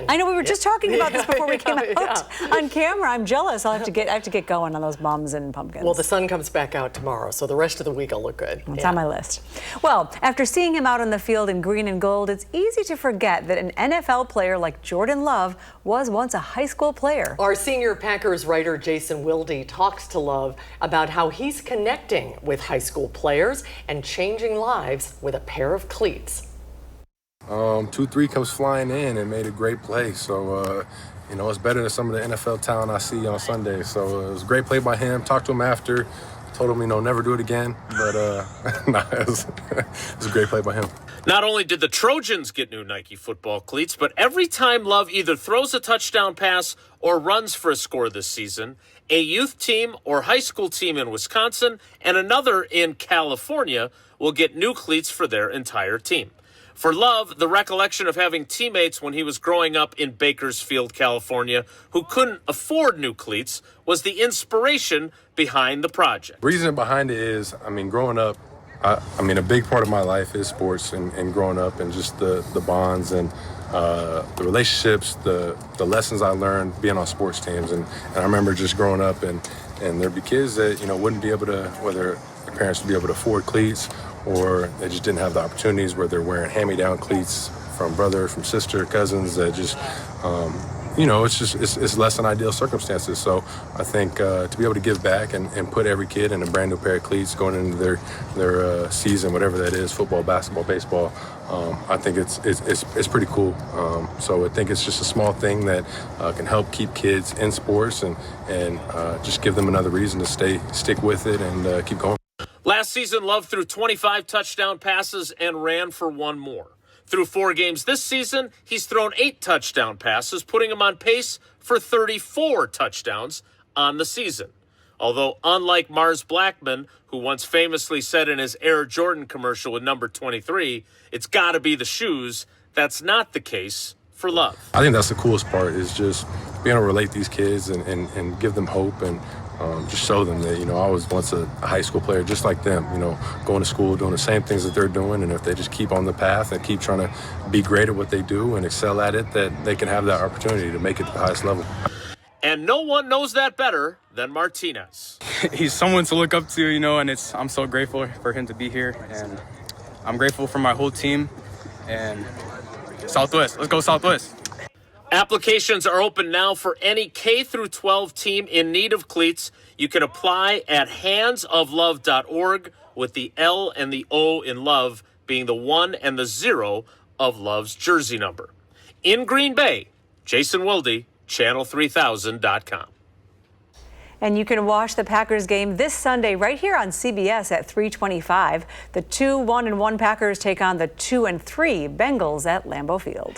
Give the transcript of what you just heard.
I know we were just talking about this before we came out on camera. I'm jealous. I have to get going on those mums and pumpkins. Well, the sun comes back out tomorrow, so the rest of the week will look good. It's on my list. Well, after seeing him out on the field in green and gold, it's easy to forget that an NFL player like Jordan Love was once a high school player. Our senior Packers writer Jason Wilde talks to Love about how he's connecting with high school players and changing lives with a pair of cleats. 2-3 comes flying in and made a great play. So, you know, it's better than some of the NFL talent I see on Sunday. So it was a great play by him. Talked to him after. Told him, you know, never do it again. But it was a great play by him. Not only did the Trojans get new Nike football cleats, but every time Love either throws a touchdown pass or runs for a score this season, a youth team or high school team in Wisconsin and another in California will get new cleats for their entire team. For Love, the recollection of having teammates when he was growing up in Bakersfield, California, who couldn't afford new cleats was the inspiration behind the project. The reason behind it is, I mean, growing up, I mean, a big part of my life is sports and growing up and just the bonds and the relationships, the lessons I learned being on sports teams. And I remember just growing up and there'd be kids that, you know, wouldn't be able to, whether their parents would be able to afford cleats or they just didn't have the opportunities where they're wearing hand-me-down cleats from brother, from sister, cousins that just, you know, it's less than ideal circumstances. So I think to be able to give back and put every kid in a brand new pair of cleats going into their season, whatever that is, football, basketball, baseball, I think it's pretty cool. So I think it's just a small thing that can help keep kids in sports and just give them another reason to stick with it and keep going. Last season, Love threw 25 touchdown passes and ran for one more. Through 4 games this season, he's thrown 8 touchdown passes, putting him on pace for 34 touchdowns on the season. Although, unlike Mars Blackman, who once famously said in his Air Jordan commercial with number 23, it's got to be the shoes, that's not the case for Love. I think that's the coolest part is just being able to relate these kids and give them hope and just show them that, you know, I was once a high school player just like them, you know, going to school, doing the same things that they're doing. And if they just keep on the path and keep trying to be great at what they do and excel at it, that they can have that opportunity to make it to the highest level. And no one knows that better than Martinez. He's someone to look up to, you know, and I'm so grateful for him to be here. And I'm grateful for my whole team. And Southwest, let's go Southwest. Applications are open now for any K through 12 team in need of cleats. You can apply at handsoflove.org with the L and the O in Love being the 1 and the 0 of Love's jersey number. In Green Bay, Jason Wilde, channel3000.com. And you can watch the Packers game this Sunday right here on CBS at 3:25. The 2-1-1 Packers take on the 2-3 Bengals at Lambeau Field.